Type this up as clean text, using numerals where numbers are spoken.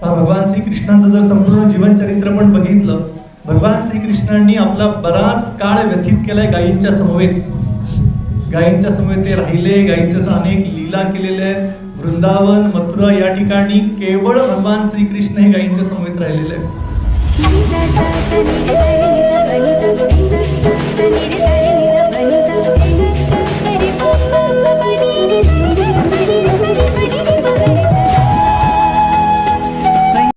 भगवान श्रीकृष्णांचं जर संपूर्ण जीवन चरित्र पण बघितलं, भगवान श्रीकृष्णांनी आपला बराच काळ व्यतीत केलाय गायींच्या समवेत. गायींच्या समवेत ते राहिले, गायींच्या अनेक लीला केलेल्या आहेत. वृंदावन, मथुरा या ठिकाणी केवळ भगवान श्रीकृष्ण हे गायींच्या समवेत राहिलेले आहेत.